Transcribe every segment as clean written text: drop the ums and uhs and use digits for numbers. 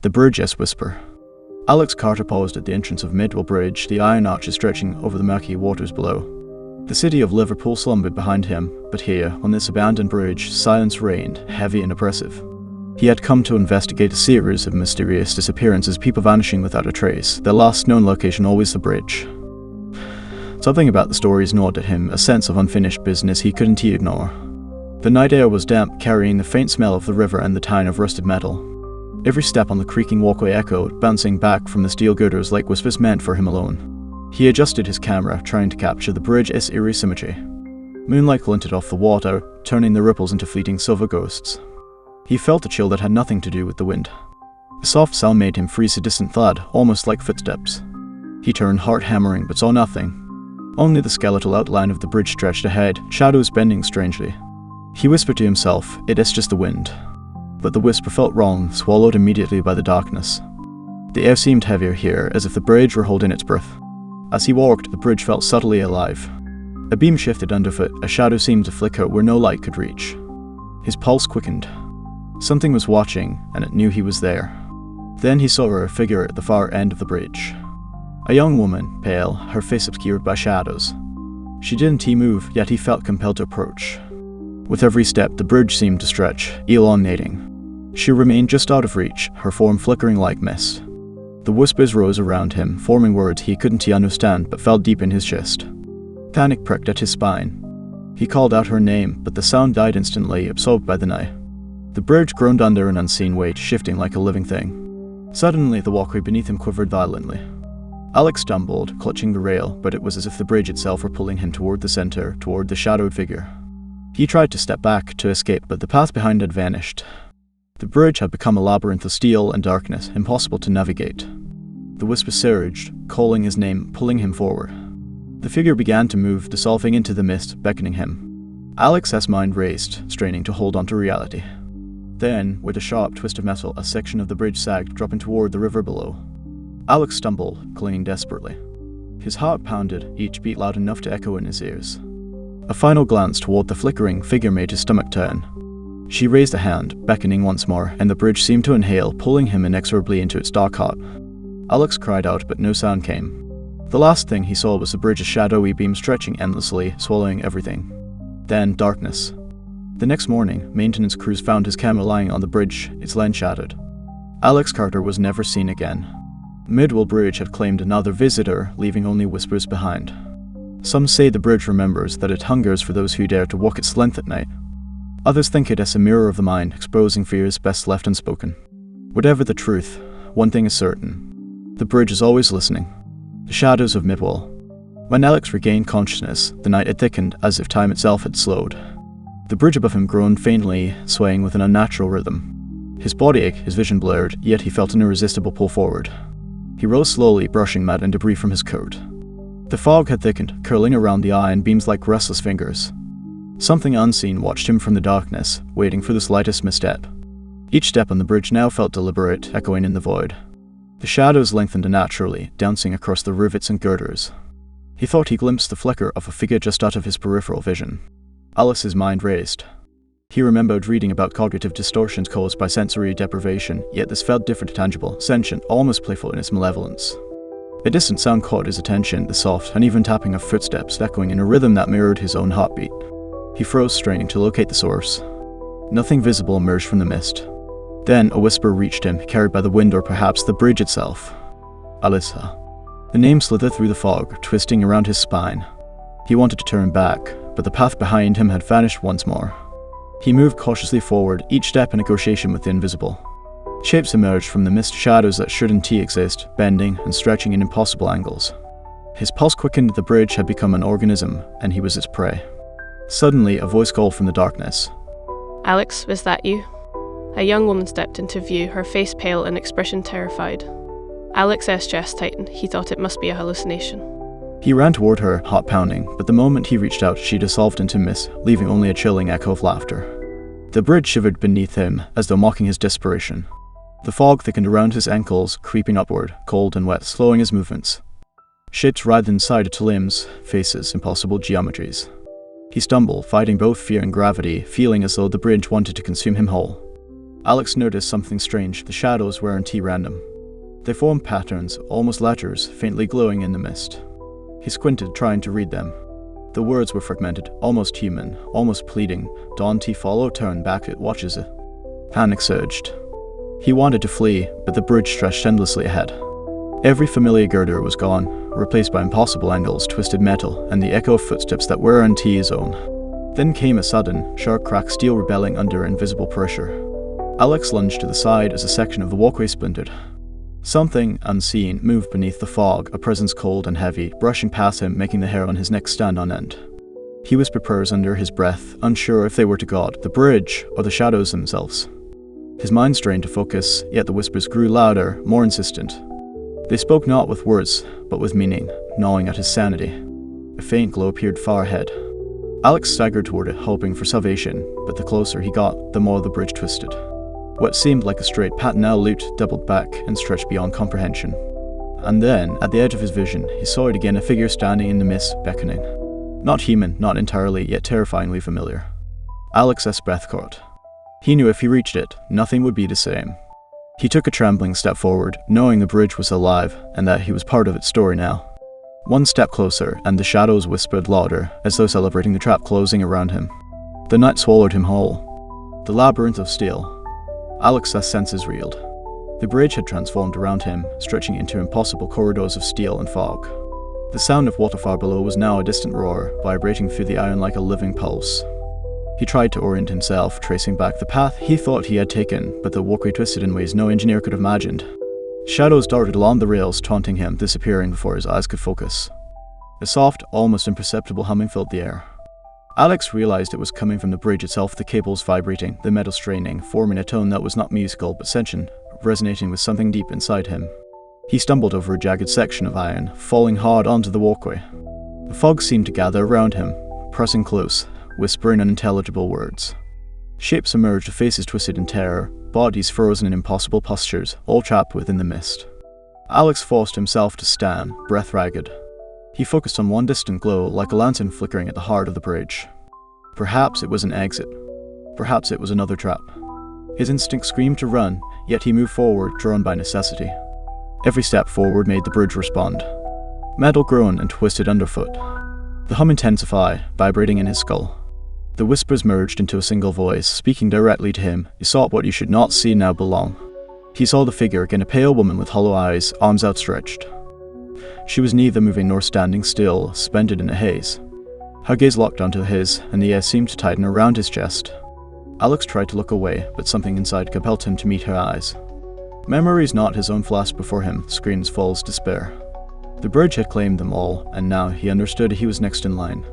The bridge whisper. Alex Carter paused at the entrance of Midwell Bridge, the iron arches stretching over the murky waters below. The city of Liverpool slumbered behind him, but here, on this abandoned bridge, silence reigned, heavy and oppressive. He had come to investigate a series of mysterious disappearances, people vanishing without a trace, their last known location always the bridge. Something about the stories gnawed at him, a sense of unfinished business he couldn't ignore. The night air was damp, carrying the faint smell of the river and the tine of rusted metal. Every step on the creaking walkway echoed, bouncing back from the steel girders like whispers meant for him alone. He adjusted his camera, trying to capture the bridge's eerie symmetry. Moonlight glinted off the water, turning the ripples into fleeting silver ghosts. He felt a chill that had nothing to do with the wind. A soft sound made him freeze, a distant thud, almost like footsteps. He turned, heart hammering, but saw nothing. Only the skeletal outline of the bridge stretched ahead, shadows bending strangely. He whispered to himself, "It is just the wind." But the whisper felt wrong, swallowed immediately by the darkness. The air seemed heavier here, as if the bridge were holding its breath. As he walked, the bridge felt subtly alive. A beam shifted underfoot, a shadow seemed to flicker where no light could reach. His pulse quickened. Something was watching, and it knew he was there. Then he saw a figure at the far end of the bridge. A young woman, pale, her face obscured by shadows. She didn't move, yet he felt compelled to approach. With every step, the bridge seemed to stretch, elongating. She remained just out of reach, her form flickering like mist. The whispers rose around him, forming words he couldn't understand but felt deep in his chest. Panic pricked at his spine. He called out her name, but the sound died instantly, absorbed by the night. The bridge groaned under an unseen weight, shifting like a living thing. Suddenly, the walkway beneath him quivered violently. Alex stumbled, clutching the rail, but it was as if the bridge itself were pulling him toward the center, toward the shadowed figure. He tried to step back, to escape, but the path behind had vanished. The bridge had become a labyrinth of steel and darkness, impossible to navigate. The whisper surged, calling his name, pulling him forward. The figure began to move, dissolving into the mist, beckoning him. Alex's mind raced, straining to hold on to reality. Then, with a sharp twist of metal, a section of the bridge sagged, dropping toward the river below. Alex stumbled, clinging desperately. His heart pounded, each beat loud enough to echo in his ears. A final glance toward the flickering figure made his stomach turn. She raised a hand, beckoning once more, and the bridge seemed to inhale, pulling him inexorably into its dark heart. Alex cried out, but no sound came. The last thing he saw was the bridge's shadowy beam stretching endlessly, swallowing everything. Then darkness. The next morning, maintenance crews found his camera lying on the bridge, its lens shattered. Alex Carter was never seen again. Midwell Bridge had claimed another visitor, leaving only whispers behind. Some say the bridge remembers, that it hungers for those who dare to walk its length at night. Others think it as a mirror of the mind, exposing fears best left unspoken. Whatever the truth, one thing is certain. The bridge is always listening. The shadows of Midwell. When Alex regained consciousness, the night had thickened as if time itself had slowed. The bridge above him groaned faintly, swaying with an unnatural rhythm. His body ached, his vision blurred, yet he felt an irresistible pull forward. He rose slowly, brushing mud and debris from his coat. The fog had thickened, curling around the iron beams like restless fingers. Something unseen watched him from the darkness, waiting for the slightest misstep. Each step on the bridge now felt deliberate, echoing in the void. The shadows lengthened unnaturally, dancing across the rivets and girders. He thought he glimpsed the flicker of a figure just out of his peripheral vision. Alice's mind raced. He remembered reading about cognitive distortions caused by sensory deprivation, yet this felt different, tangible, sentient, almost playful in its malevolence. A distant sound caught his attention, the soft, uneven tapping of footsteps echoing in a rhythm that mirrored his own heartbeat. He froze, straining to locate the source. Nothing visible emerged from the mist. Then a whisper reached him, carried by the wind or perhaps the bridge itself. Alyssa. The name slithered through the fog, twisting around his spine. He wanted to turn back, but the path behind him had vanished once more. He moved cautiously forward, each step a negotiation with the invisible. Shapes emerged from the mist, shadows that shouldn't exist, bending and stretching in impossible angles. His pulse quickened, the bridge had become an organism, and he was its prey. Suddenly, a voice called from the darkness. "Alex, was that you?" A young woman stepped into view, her face pale and expression terrified. Alex's chest tightened. He thought it must be a hallucination. He ran toward her, heart pounding, but the moment he reached out, she dissolved into mist, leaving only a chilling echo of laughter. The bridge shivered beneath him, as though mocking his desperation. The fog thickened around his ankles, creeping upward, cold and wet, slowing his movements. Shapes writhed inside its limbs, faces, impossible geometries. He stumbled, fighting both fear and gravity, feeling as though the bridge wanted to consume him whole. Alex noticed something strange. The shadows weren't random. They formed patterns, almost letters, faintly glowing in the mist. He squinted, trying to read them. The words were fragmented, almost human, almost pleading. Don't follow, turn back, it watches it. Panic surged. He wanted to flee, but the bridge stretched endlessly ahead. Every familiar girder was gone, replaced by impossible angles, twisted metal, and the echo of footsteps that weren't his own. Then came a sudden, sharp crack, steel rebelling under invisible pressure. Alex lunged to the side as a section of the walkway splintered. Something unseen moved beneath the fog, a presence cold and heavy, brushing past him, making the hair on his neck stand on end. He whispered prayers under his breath, unsure if they were to God, the bridge, or the shadows themselves. His mind strained to focus, yet the whispers grew louder, more insistent. They spoke not with words, but with meaning, gnawing at his sanity. A faint glow appeared far ahead. Alex staggered toward it, hoping for salvation, but the closer he got, the more the bridge twisted. What seemed like a straight path now looped, doubled back, and stretched beyond comprehension. And then, at the edge of his vision, he saw it again, a figure standing in the mist, beckoning. Not human, not entirely, yet terrifyingly familiar. Alex's breath caught. He knew if he reached it, nothing would be the same. He took a trembling step forward, knowing the bridge was alive, and that he was part of its story now. One step closer, and the shadows whispered louder, as though celebrating the trap closing around him. The night swallowed him whole. The labyrinth of steel. Alex's senses reeled. The bridge had transformed around him, stretching into impossible corridors of steel and fog. The sound of water far below was now a distant roar, vibrating through the iron like a living pulse. He tried to orient himself, tracing back the path he thought he had taken, but the walkway twisted in ways no engineer could have imagined. Shadows darted along the rails, taunting him, disappearing before his eyes could focus. A soft, almost imperceptible humming filled the air. Alex realized it was coming from the bridge itself, the cables vibrating, the metal straining, forming a tone that was not musical but sentient, resonating with something deep inside him. He stumbled over a jagged section of iron, falling hard onto the walkway. The fog seemed to gather around him, pressing close, whispering unintelligible words. Shapes emerged, faces twisted in terror, bodies frozen in impossible postures, all trapped within the mist. Alex forced himself to stand, breath ragged. He focused on one distant glow, like a lantern flickering at the heart of the bridge. Perhaps it was an exit. Perhaps it was another trap. His instinct screamed to run, yet he moved forward, drawn by necessity. Every step forward made the bridge respond. Metal groaned and twisted underfoot. The hum intensified, vibrating in his skull. The whispers merged into a single voice, speaking directly to him. You sought what you should not see now belong. He saw the figure again, a pale woman with hollow eyes, arms outstretched. She was neither moving nor standing still, suspended in a haze. Her gaze locked onto his, and the air seemed to tighten around his chest. Alex tried to look away, but something inside compelled him to meet her eyes. Memories not his own flashed before him, screams, falls, despair. The bridge had claimed them all, and now he understood he was next in line.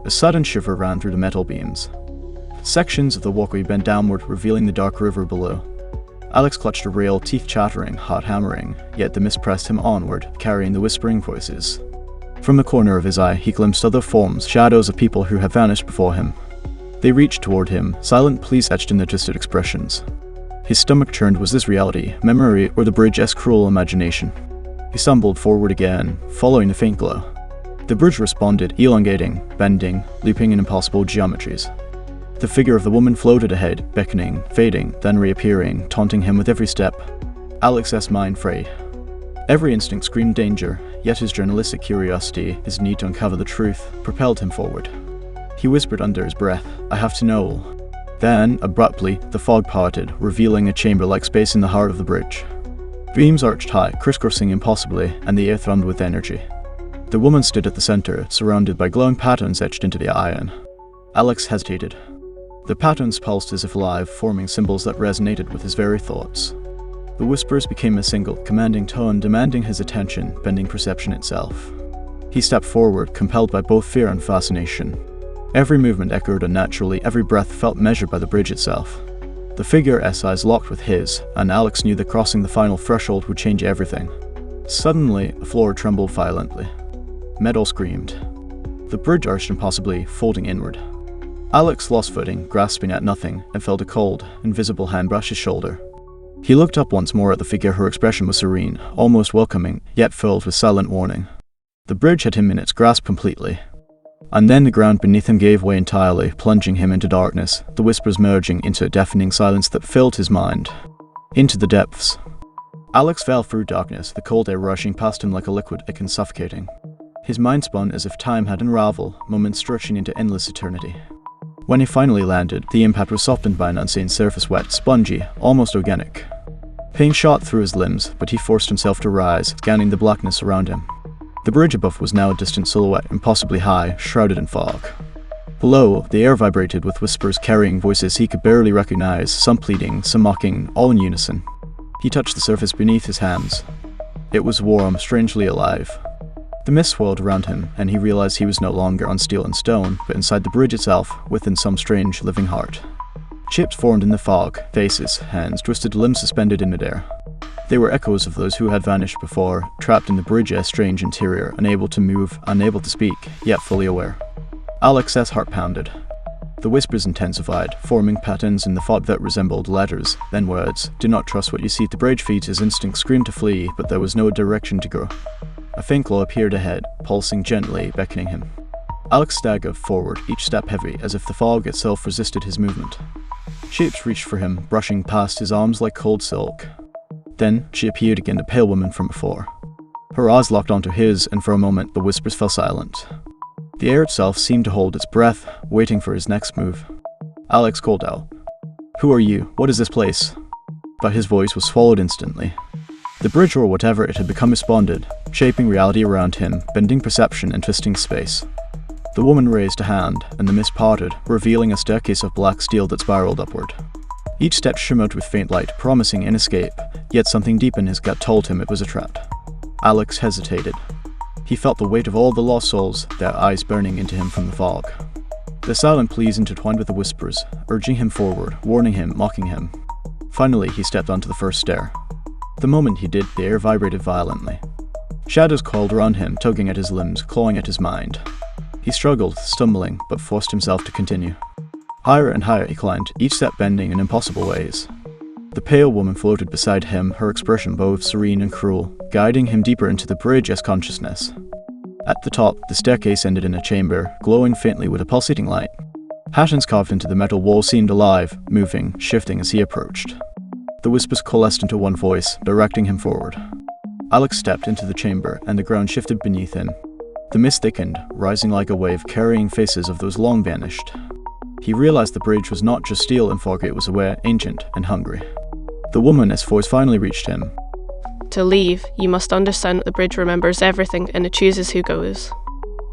A sudden shiver ran through the metal beams. Sections of the walkway bent downward, revealing the dark river below. Alex clutched a rail, teeth chattering, heart hammering, yet the mist pressed him onward, carrying the whispering voices. From the corner of his eye, he glimpsed other forms, shadows of people who had vanished before him. They reached toward him, silent pleas etched in their twisted expressions. His stomach churned. Was this reality, memory, or the bridge's cruel imagination? He stumbled forward again, following the faint glow. The bridge responded, elongating, bending, looping in impossible geometries. The figure of the woman floated ahead, beckoning, fading, then reappearing, taunting him with every step. Alex's mind frayed. Every instinct screamed danger, yet his journalistic curiosity, his need to uncover the truth, propelled him forward. He whispered under his breath, I have to know. Then, abruptly, the fog parted, revealing a chamber-like space in the heart of the bridge. Beams arched high, crisscrossing impossibly, and the air thrummed with energy. The woman stood at the center, surrounded by glowing patterns etched into the iron. Alex hesitated. The patterns pulsed as if alive, forming symbols that resonated with his very thoughts. The whispers became a single, commanding tone, demanding his attention, bending perception itself. He stepped forward, compelled by both fear and fascination. Every movement echoed unnaturally, every breath felt measured by the bridge itself. The figure's eyes locked with his, and Alex knew that crossing the final threshold would change everything. Suddenly, the floor trembled violently. Metal screamed. The bridge arched impossibly, folding inward. Alex lost footing, grasping at nothing, and felt a cold, invisible hand brush his shoulder. He looked up once more at the figure. Her expression was serene, almost welcoming, yet filled with silent warning. The bridge had him in its grasp completely. And then the ground beneath him gave way entirely, plunging him into darkness, the whispers merging into a deafening silence that filled his mind. Into the depths. Alex fell through darkness, the cold air rushing past him like a liquid, thick and suffocating. His mind spun as if time had unraveled, moments stretching into endless eternity. When he finally landed, the impact was softened by an unseen surface, wet, spongy, almost organic. Pain shot through his limbs, but he forced himself to rise, scanning the blackness around him. The bridge above was now a distant silhouette, impossibly high, shrouded in fog. Below, the air vibrated with whispers carrying voices he could barely recognize, some pleading, some mocking, all in unison. He touched the surface beneath his hands. It was warm, strangely alive. The mist swirled around him, and he realized he was no longer on steel and stone, but inside the bridge itself, within some strange, living heart. Shapes formed in the fog, faces, hands, twisted limbs suspended in midair. They were echoes of those who had vanished before, trapped in the bridge's strange interior, unable to move, unable to speak, yet fully aware. Alex's heart pounded. The whispers intensified, forming patterns in the fog that resembled letters, then words. Do not trust what you see. The bridge feeds his instinct screamed to flee, but there was no direction to go. A faint glow appeared ahead, pulsing gently, beckoning him. Alex staggered forward, each step heavy, as if the fog itself resisted his movement. Shapes reached for him, brushing past his arms like cold silk. Then she appeared again, the pale woman from before. Her eyes locked onto his, and for a moment the whispers fell silent. The air itself seemed to hold its breath, waiting for his next move. Alex called out, "Who are you? What is this place?" But his voice was swallowed instantly. The bridge, or whatever it had become, responded, shaping reality around him, bending perception and twisting space. The woman raised a hand, and the mist parted, revealing a staircase of black steel that spiraled upward. Each step shimmered with faint light, promising an escape, yet something deep in his gut told him it was a trap. Alex hesitated. He felt the weight of all the lost souls, their eyes burning into him from the fog. The silent pleas intertwined with the whispers, urging him forward, warning him, mocking him. Finally, he stepped onto the first stair. The moment he did, the air vibrated violently. Shadows coiled around him, tugging at his limbs, clawing at his mind. He struggled, stumbling, but forced himself to continue. Higher and higher he climbed, each step bending in impossible ways. The pale woman floated beside him, her expression both serene and cruel, guiding him deeper into the bridge's consciousness. At the top, the staircase ended in a chamber, glowing faintly with a pulsating light. Patterns carved into the metal wall seemed alive, moving, shifting as he approached. The whispers coalesced into one voice, directing him forward. Alex stepped into the chamber, and the ground shifted beneath him. The mist thickened, rising like a wave, carrying faces of those long vanished. He realized the bridge was not just steel and fog, it was aware, ancient, and hungry. The woman's voice finally reached him. To leave, you must understand that the bridge remembers everything and it chooses who goes.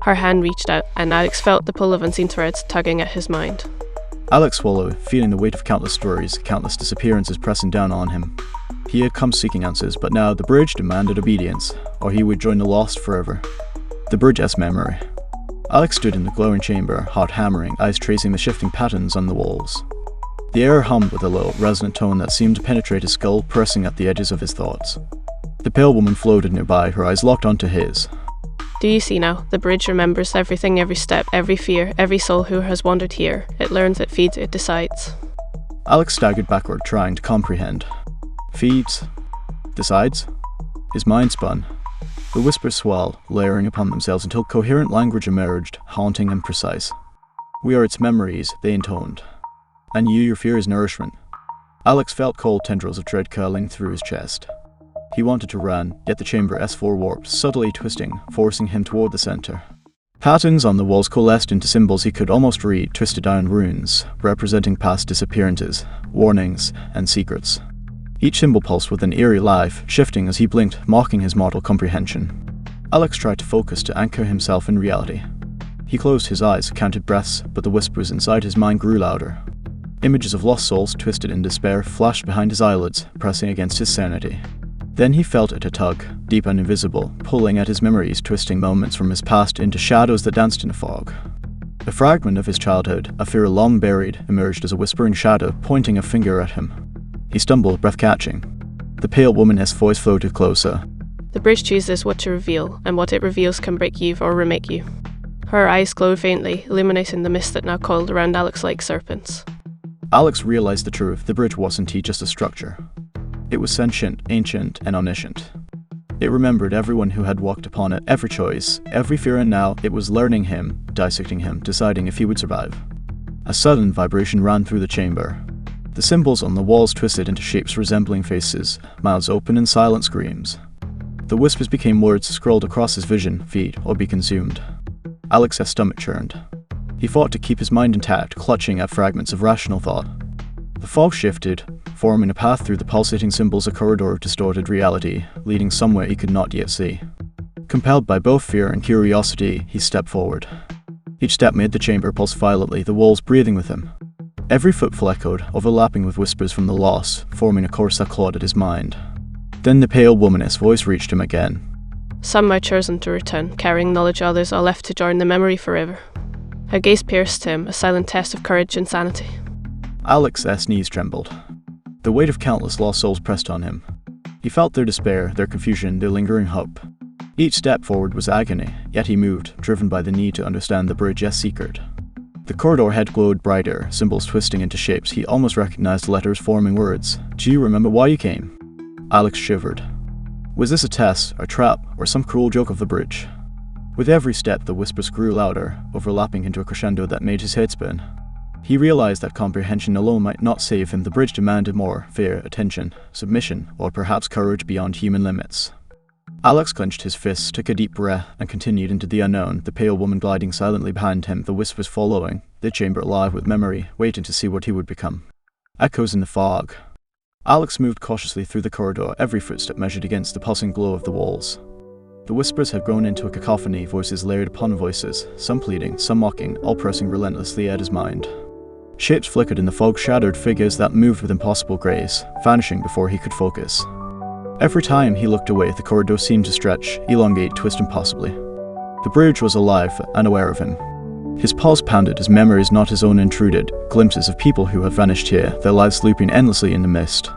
Her hand reached out, and Alex felt the pull of unseen threads tugging at his mind. Alex swallowed, feeling the weight of countless stories, countless disappearances pressing down on him. He had come seeking answers, but now the bridge demanded obedience, or he would join the lost forever. The bridge's memory. Alex stood in the glowing chamber, heart hammering, eyes tracing the shifting patterns on the walls. The air hummed with a low, resonant tone that seemed to penetrate his skull, pressing at the edges of his thoughts. The pale woman floated nearby, her eyes locked onto his. Do you see now? The bridge remembers everything, every step, every fear, every soul who has wandered here. It learns, it feeds, it decides. Alex staggered backward, trying to comprehend. Feeds? Decides? His mind spun. The whispers swelled, layering upon themselves until coherent language emerged, haunting and precise. We are its memories, they intoned. And you, your fear is nourishment. Alex felt cold tendrils of dread curling through his chest. He wanted to run, yet the chamber S4 warped, subtly twisting, forcing him toward the center. Patterns on the walls coalesced into symbols he could almost read, twisted iron runes, representing past disappearances, warnings, and secrets. Each symbol pulsed with an eerie life, shifting as he blinked, mocking his mortal comprehension. Alex tried to focus to anchor himself in reality. He closed his eyes, counted breaths, but the whispers inside his mind grew louder. Images of lost souls, twisted in despair, flashed behind his eyelids, pressing against his sanity. Then he felt it a tug, deep and invisible, pulling at his memories, twisting moments from his past into shadows that danced in the fog. A fragment of his childhood, a fear long buried, emerged as a whispering shadow, pointing a finger at him. He stumbled, breath catching. The pale woman's voice floated closer. The bridge chooses what to reveal, and what it reveals can break you or remake you. Her eyes glowed faintly, illuminating the mist that now coiled around Alex like serpents. Alex realized the truth. The bridge wasn't just a structure. It was sentient, ancient, and omniscient. It remembered everyone who had walked upon it, every choice, every fear, and now it was learning him, dissecting him, deciding if he would survive. A sudden vibration ran through the chamber. The symbols on the walls twisted into shapes resembling faces, mouths open in silent screams. The whispers became words scrolled across his vision, feed, or be consumed. Alex's stomach churned. He fought to keep his mind intact, clutching at fragments of rational thought. The fog shifted, forming a path through the pulsating symbols, a corridor of distorted reality, leading somewhere he could not yet see. Compelled by both fear and curiosity, he stepped forward. Each step made the chamber pulse violently, the walls breathing with him. Every footfall echoed, overlapping with whispers from the lost, forming a chorus that clawed at his mind. Then the pale womaness voice reached him again. Some are chosen to return, carrying knowledge others are left to join the memory forever. Her gaze pierced him, a silent test of courage and sanity. Alex's knees trembled. The weight of countless lost souls pressed on him. He felt their despair, their confusion, their lingering hope. Each step forward was agony, yet he moved, driven by the need to understand the bridge's secret. The corridor head glowed brighter, symbols twisting into shapes. He almost recognized letters forming words. Do you remember why you came? Alex shivered. Was this a test, a trap, or some cruel joke of the bridge? With every step, the whispers grew louder, overlapping into a crescendo that made his head spin. He realized that comprehension alone might not save him. The bridge demanded more: fear, attention, submission, or perhaps courage beyond human limits. Alex clenched his fists, took a deep breath, and continued into the unknown, the pale woman gliding silently behind him, the whispers following, the chamber alive with memory, waiting to see what he would become. Echoes in the fog. Alex moved cautiously through the corridor, every footstep measured against the pulsing glow of the walls. The whispers had grown into a cacophony, voices layered upon voices, some pleading, some mocking, all pressing relentlessly at his mind. Shapes flickered in the fog, shadowed figures that moved with impossible grace, vanishing before he could focus. Every time he looked away, the corridor seemed to stretch, elongate, twist impossibly. The bridge was alive, unaware of him. His pulse pounded as memories not his own intruded, glimpses of people who had vanished here, their lives looping endlessly in the mist.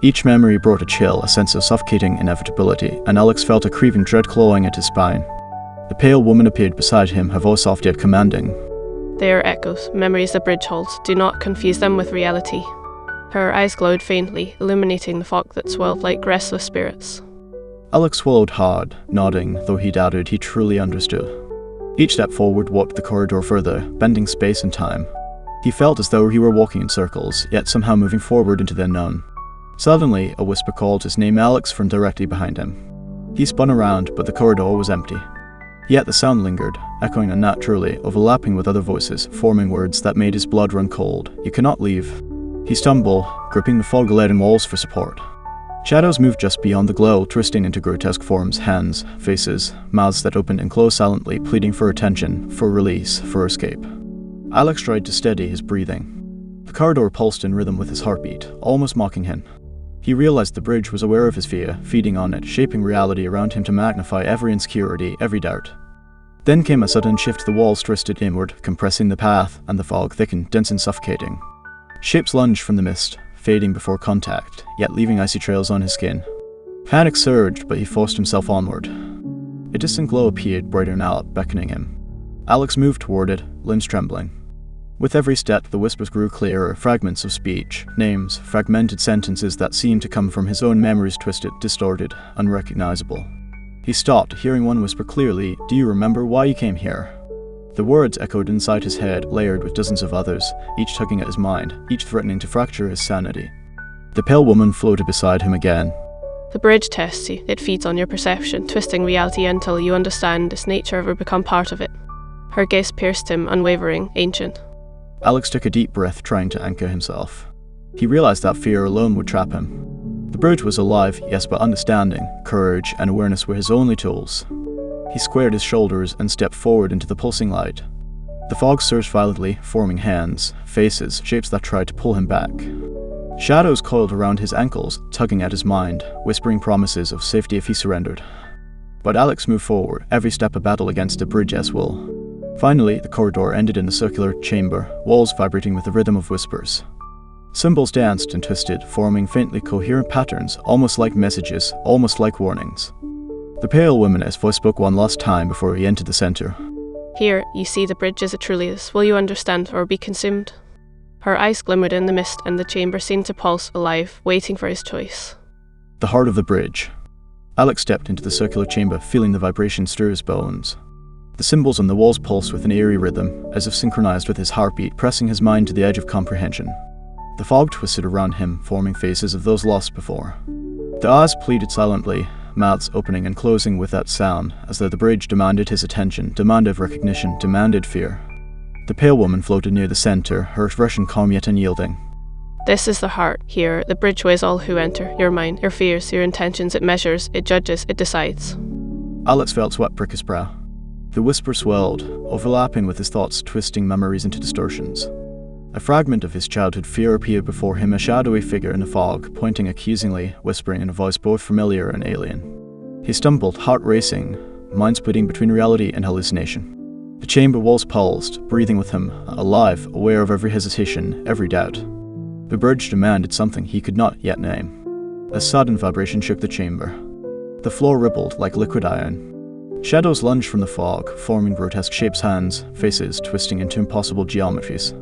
Each memory brought a chill, a sense of suffocating inevitability, and Alex felt a creeping dread clawing at his spine. The pale woman appeared beside him, her voice soft yet commanding. They are echoes, memories the bridge holds. Do not confuse them with reality. Her eyes glowed faintly, illuminating the fog that swirled like restless spirits. Alex swallowed hard, nodding, though he doubted he truly understood. Each step forward walked the corridor further, bending space and time. He felt as though he were walking in circles, yet somehow moving forward into the unknown. Suddenly, a whisper called his name, Alex, from directly behind him. He spun around, but the corridor was empty. Yet the sound lingered, echoing unnaturally, overlapping with other voices, forming words that made his blood run cold. You cannot leave. He stumbled, gripping the fog-laden walls for support. Shadows moved just beyond the glow, twisting into grotesque forms, hands, faces, mouths that opened and closed silently, pleading for attention, for release, for escape. Alex tried to steady his breathing. The corridor pulsed in rhythm with his heartbeat, almost mocking him. He realized the bridge was aware of his fear, feeding on it, shaping reality around him to magnify every insecurity, every doubt. Then came a sudden shift. The walls twisted inward, compressing the path, and the fog thickened, dense and suffocating. Shapes lunged from the mist, fading before contact, yet leaving icy trails on his skin. Panic surged, but he forced himself onward. A distant glow appeared, brighter now, beckoning him. Alex moved toward it, limbs trembling. With every step, the whispers grew clearer, fragments of speech, names, fragmented sentences that seemed to come from his own memories, twisted, distorted, unrecognizable. He stopped, hearing one whisper clearly, "Do you remember why you came here?" The words echoed inside his head, layered with dozens of others, each tugging at his mind, each threatening to fracture his sanity. The pale woman floated beside him again. The bridge tests you. It feeds on your perception, twisting reality until you understand its nature or become part of it. Her gaze pierced him, unwavering, ancient. Alex took a deep breath, trying to anchor himself. He realized that fear alone would trap him. The bridge was alive, yes, but understanding, courage, and awareness were his only tools. He squared his shoulders and stepped forward into the pulsing light. The fog surged violently, forming hands, faces, shapes that tried to pull him back. Shadows coiled around his ankles, tugging at his mind, whispering promises of safety if he surrendered. But Alex moved forward, every step a battle against the bridge's will. Finally, the corridor ended in a circular chamber, walls vibrating with the rhythm of whispers. Symbols danced and twisted, forming faintly coherent patterns, almost like messages, almost like warnings. The pale woman's voice spoke one last time before he entered the center. Here, you see the bridge as it truly is. Will you understand or be consumed? Her eyes glimmered in the mist, and the chamber seemed to pulse, alive, waiting for his choice. The heart of the bridge. Alex stepped into the circular chamber, feeling the vibration stir his bones. The symbols on the walls pulsed with an eerie rhythm, as if synchronized with his heartbeat, pressing his mind to the edge of comprehension. The fog twisted around him, forming faces of those lost before. The eyes pleaded silently, mouths opening and closing without sound, as though the bridge demanded his attention, demanded recognition, demanded fear. The pale woman floated near the center, her expression calm yet unyielding. This is the heart. Here, the bridge weighs all who enter. Your mind, your fears, your intentions. It measures, it judges, it decides. Alex felt sweat prick his brow. The whisper swelled, overlapping with his thoughts, twisting memories into distortions. A fragment of his childhood fear appeared before him, a shadowy figure in the fog, pointing accusingly, whispering in a voice both familiar and alien. He stumbled, heart racing, mind splitting between reality and hallucination. The chamber walls pulsed, breathing with him, alive, aware of every hesitation, every doubt. The bridge demanded something he could not yet name. A sudden vibration shook the chamber. The floor rippled like liquid iron. Shadows lunged from the fog, forming grotesque shapes, hands, faces twisting into impossible geometries.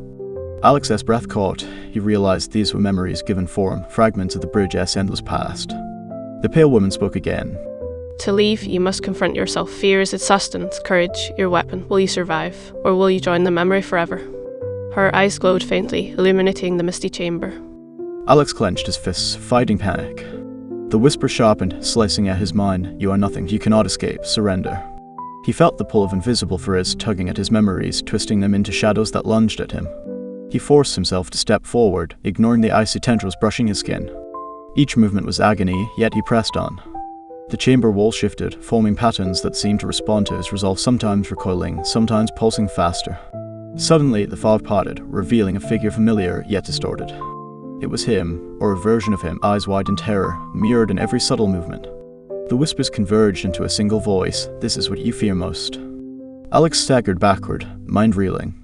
Alex's breath caught. He realized these were memories given form, fragments of the bridge's endless past. The pale woman spoke again. To leave, you must confront yourself. Fear is its sustenance, courage, your weapon. Will you survive, or will you join the memory forever? Her eyes glowed faintly, illuminating the misty chamber. Alex clenched his fists, fighting panic. The whisper sharpened, slicing at his mind. You are nothing. You cannot escape. Surrender. He felt the pull of invisible force tugging at his memories, twisting them into shadows that lunged at him. He forced himself to step forward, ignoring the icy tendrils brushing his skin. Each movement was agony, yet he pressed on. The chamber wall shifted, forming patterns that seemed to respond to his resolve, sometimes recoiling, sometimes pulsing faster. Suddenly, the fog parted, revealing a figure familiar yet distorted. It was him, or a version of him, eyes wide in terror, mirrored in every subtle movement. The whispers converged into a single voice. This is what you fear most. Alex staggered backward, mind reeling.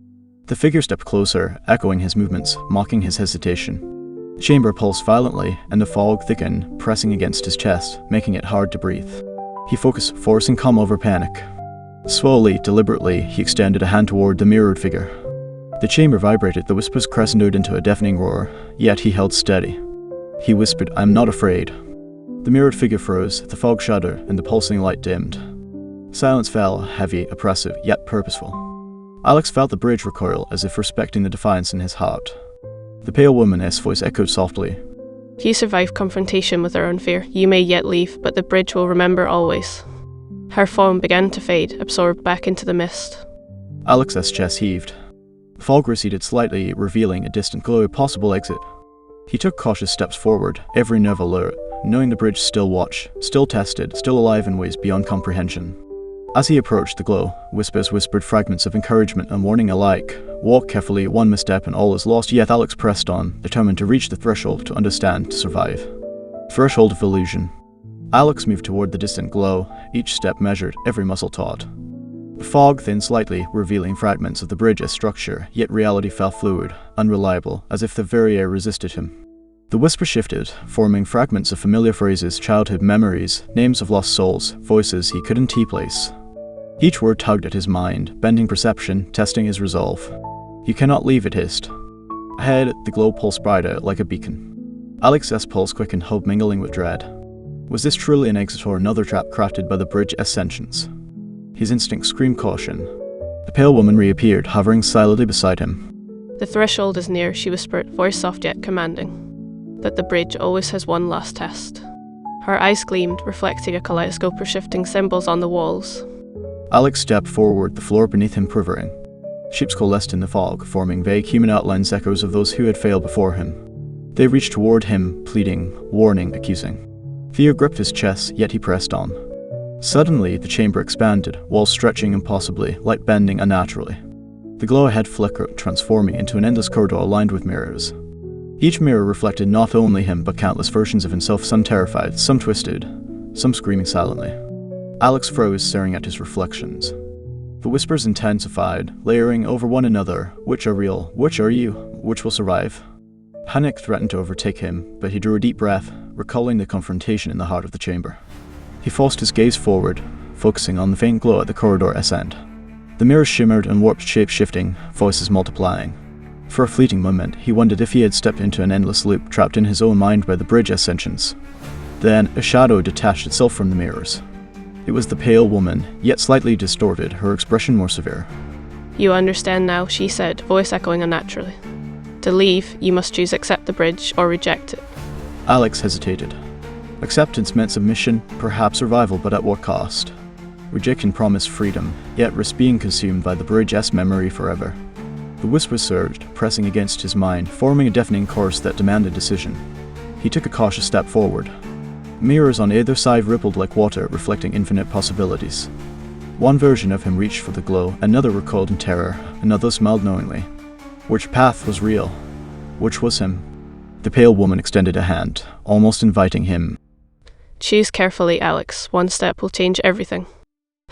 The figure stepped closer, echoing his movements, mocking his hesitation. The chamber pulsed violently, and the fog thickened, pressing against his chest, making it hard to breathe. He focused, forcing calm over panic. Slowly, deliberately, he extended a hand toward the mirrored figure. The chamber vibrated, the whispers crescendoed into a deafening roar, yet he held steady. He whispered, I am not afraid. The mirrored figure froze, the fog shuddered, and the pulsing light dimmed. Silence fell, heavy, oppressive, yet purposeful. Alex felt the bridge recoil, as if respecting the defiance in his heart. The pale woman's voice echoed softly. You survived confrontation with her own fear. You may yet leave, but the bridge will remember always. Her form began to fade, absorbed back into the mist. Alex's chest heaved. The fog receded slightly, revealing a distant glow, a possible exit. He took cautious steps forward, every nerve alert, knowing the bridge still watched, still tested, still alive in ways beyond comprehension. As he approached the glow, whispers whispered fragments of encouragement and warning alike. Walk carefully, one misstep and all is lost, yet Alex pressed on, determined to reach the threshold, to understand, to survive. Threshold of illusion. Alex moved toward the distant glow, each step measured, every muscle taut. The fog thinned slightly, revealing fragments of the bridge's structure, yet reality felt fluid, unreliable, as if the very air resisted him. The whisper shifted, forming fragments of familiar phrases, childhood memories, names of lost souls, voices he couldn't place. Each word tugged at his mind, bending perception, testing his resolve. You cannot leave, it hissed. Ahead, the glow pulsed brighter, like a beacon. Alex's pulse quickened, hope mingling with dread. Was this truly an exit or another trap crafted by the bridge's sentience? His instinct screamed caution. The pale woman reappeared, hovering silently beside him. The threshold is near, she whispered, voice soft yet commanding. But the bridge always has one last test. Her eyes gleamed, reflecting a kaleidoscope of shifting symbols on the walls. Alex stepped forward, the floor beneath him quivering. Shapes coalesced in the fog, forming vague human outlines, echoes of those who had failed before him. They reached toward him, pleading, warning, accusing. Fear gripped his chest, yet he pressed on. Suddenly, the chamber expanded, walls stretching impossibly, light bending unnaturally. The glow ahead flickered, transforming into an endless corridor lined with mirrors. Each mirror reflected not only him, but countless versions of himself, some terrified, some twisted, some screaming silently. Alex froze, staring at his reflections. The whispers intensified, layering over one another. Which are real? Which are you? Which will survive? Panic threatened to overtake him, but he drew a deep breath, recalling the confrontation in the heart of the chamber. He forced his gaze forward, focusing on the faint glow at the corridor's end. The mirrors shimmered and warped, shape-shifting, voices multiplying. For a fleeting moment, he wondered if he had stepped into an endless loop, trapped in his own mind by the bridge's sentience. Then a shadow detached itself from the mirrors. It was the pale woman, yet slightly distorted, her expression more severe. "You understand now," she said, voice echoing unnaturally. "To leave, you must choose accept the bridge or reject it." Alex hesitated. Acceptance meant submission, perhaps survival, but at what cost? Rejection promised freedom, yet risked being consumed by the bridge's memory forever. The whispers surged, pressing against his mind, forming a deafening chorus that demanded decision. He took a cautious step forward. Mirrors on either side rippled like water, reflecting infinite possibilities. One version of him reached for the glow, another recoiled in terror, another smiled knowingly. Which path was real? Which was him? The pale woman extended a hand, almost inviting him. "Choose carefully, Alex. One step will change everything."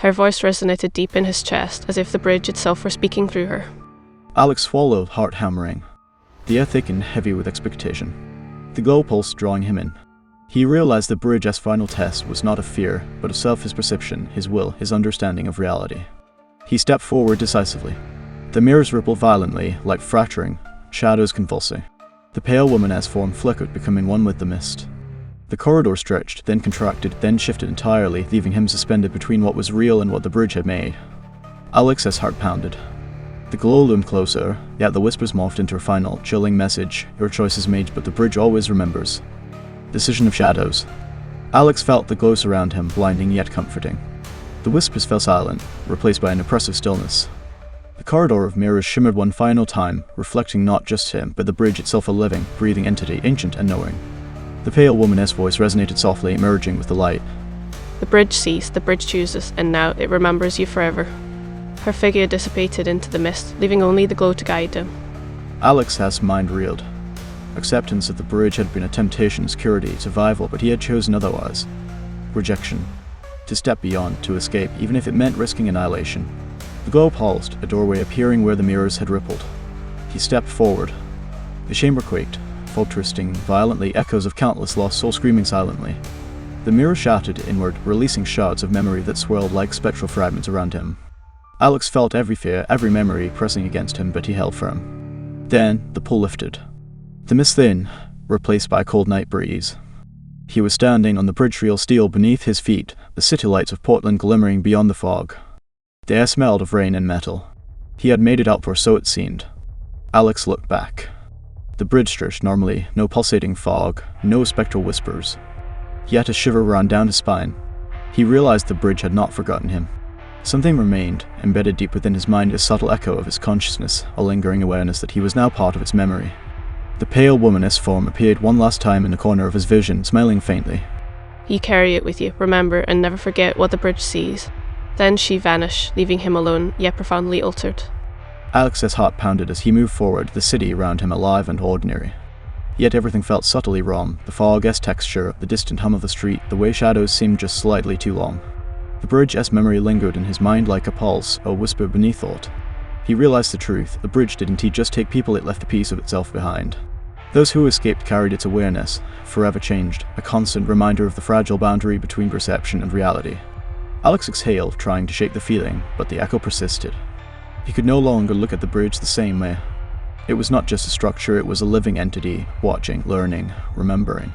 Her voice resonated deep in his chest, as if the bridge itself were speaking through her. Alex swallowed, heart hammering. The air thickened, heavy with expectation. The glow pulsed, drawing him in. He realized the bridge's final test was not of fear, but of self, his perception, his will, his understanding of reality. He stepped forward decisively. The mirrors rippled violently, like fracturing, shadows convulsing. The pale woman's form flickered, becoming one with the mist. The corridor stretched, then contracted, then shifted entirely, leaving him suspended between what was real and what the bridge had made. Alex's heart pounded. The glow loomed closer, yet the whispers morphed into a final, chilling message: "Your choice is made, but the bridge always remembers." Decision of shadows. Alex felt the glow surround him, blinding yet comforting. The whispers fell silent, replaced by an oppressive stillness. The corridor of mirrors shimmered one final time, reflecting not just him, but the bridge itself, a living, breathing entity, ancient and knowing. The pale woman's voice resonated softly, merging with the light. "The bridge sees, the bridge chooses, and now it remembers you forever." Her figure dissipated into the mist, leaving only the glow to guide him. Alex's mind reeled. Acceptance of the bridge had been a temptation, security, survival, but he had chosen otherwise. Rejection. To step beyond, to escape, even if it meant risking annihilation. The glow paused, a doorway appearing where the mirrors had rippled. He stepped forward. The chamber quaked, faltering violently, echoes of countless lost souls screaming silently. The mirror shattered inward, releasing shards of memory that swirled like spectral fragments around him. Alex felt every fear, every memory pressing against him, but he held firm. Then, the pull lifted. The mist thinned, replaced by a cold night breeze. He was standing on the bridge rail, steel beneath his feet, the city lights of Portland glimmering beyond the fog. The air smelled of rain and metal. He had made it out, for so it seemed. Alex looked back. The bridge stretched normally, no pulsating fog, no spectral whispers. Yet a shiver ran down his spine. He realized the bridge had not forgotten him. Something remained, embedded deep within his mind, a subtle echo of his consciousness, a lingering awareness that he was now part of its memory. The pale woman's form appeared one last time in the corner of his vision, smiling faintly. "You carry it with you, remember, and never forget what the bridge sees." Then she vanished, leaving him alone, yet profoundly altered. Alex's heart pounded as he moved forward, the city around him alive and ordinary. Yet everything felt subtly wrong, the fog's texture, the distant hum of the street, the way shadows seemed just slightly too long. The bridge's memory lingered in his mind like a pulse, a whisper beneath thought. He realized the truth: the bridge didn't just take people, it left a piece of itself behind. Those who escaped carried its awareness, forever changed, a constant reminder of the fragile boundary between perception and reality. Alex exhaled, trying to shake the feeling, but the echo persisted. He could no longer look at the bridge the same way. It was not just a structure, it was a living entity, watching, learning, remembering.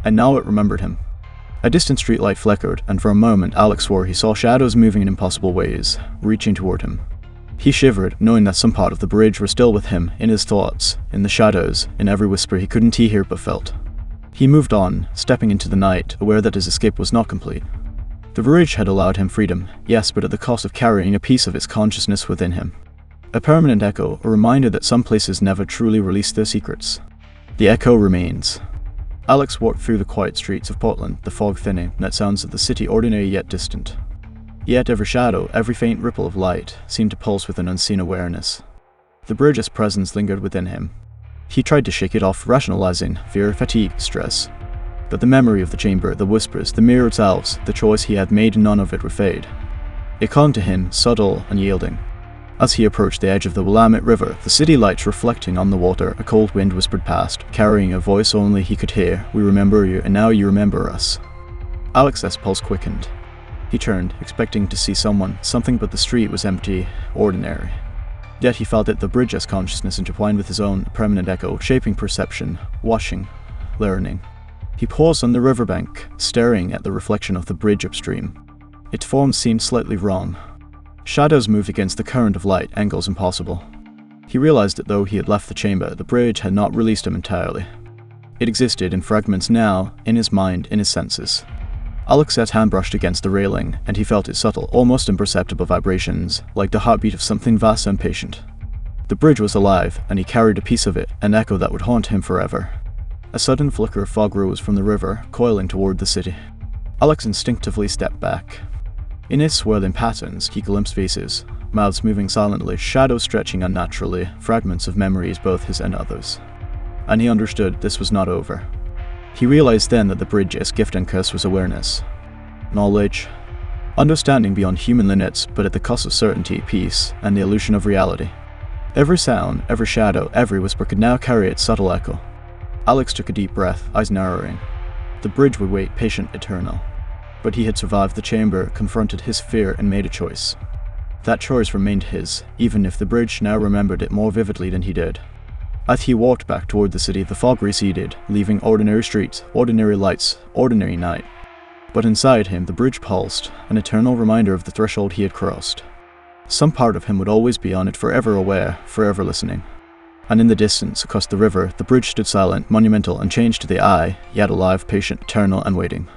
And now it remembered him. A distant streetlight flickered, and for a moment Alex swore he saw shadows moving in impossible ways, reaching toward him. He shivered, knowing that some part of the bridge were still with him, in his thoughts, in the shadows, in every whisper he couldn't hear but felt. He moved on, stepping into the night, aware that his escape was not complete. The bridge had allowed him freedom, yes, but at the cost of carrying a piece of its consciousness within him. A permanent echo, a reminder that some places never truly release their secrets. The echo remains. Alex walked through the quiet streets of Portland, the fog thinning, net sounds of the city ordinary yet distant. Yet every shadow, every faint ripple of light, seemed to pulse with an unseen awareness. The bridge's presence lingered within him. He tried to shake it off, rationalizing fear, fatigue, stress. But the memory of the chamber, the whispers, the mirrored selves, the choice he had made, none of it would fade. It clung to him, subtle, unyielding. As he approached the edge of the Willamette River, the city lights reflecting on the water, a cold wind whispered past, carrying a voice only he could hear: "We remember you, and now you remember us." Alex's pulse quickened. He turned, expecting to see someone, something, but the street was empty, ordinary. Yet he felt that the bridge's consciousness intertwined with his own, a permanent echo, shaping perception, watching, learning. He paused on the riverbank, staring at the reflection of the bridge upstream. Its form seemed slightly wrong. Shadows moved against the current of light, angles impossible. He realized that though he had left the chamber, the bridge had not released him entirely. It existed in fragments now, in his mind, in his senses. Alex's hand brushed against the railing, and he felt its subtle, almost imperceptible vibrations, like the heartbeat of something vast and patient. The bridge was alive, and he carried a piece of it, an echo that would haunt him forever. A sudden flicker of fog rose from the river, coiling toward the city. Alex instinctively stepped back. In its swirling patterns, he glimpsed faces, mouths moving silently, shadows stretching unnaturally, fragments of memories, both his and others. And he understood this was not over. He realized then that the bridge's gift and curse was awareness, knowledge, understanding beyond human limits, but at the cost of certainty, peace, and the illusion of reality. Every sound, every shadow, every whisper could now carry its subtle echo. Alex took a deep breath, eyes narrowing. The bridge would wait, patient, eternal. But he had survived the chamber, confronted his fear, and made a choice. That choice remained his, even if the bridge now remembered it more vividly than he did. As he walked back toward the city, the fog receded, leaving ordinary streets, ordinary lights, ordinary night. But inside him, the bridge pulsed, an eternal reminder of the threshold he had crossed. Some part of him would always be on it, forever aware, forever listening. And in the distance, across the river, the bridge stood silent, monumental, and changed to the eye, yet alive, patient, eternal, and waiting.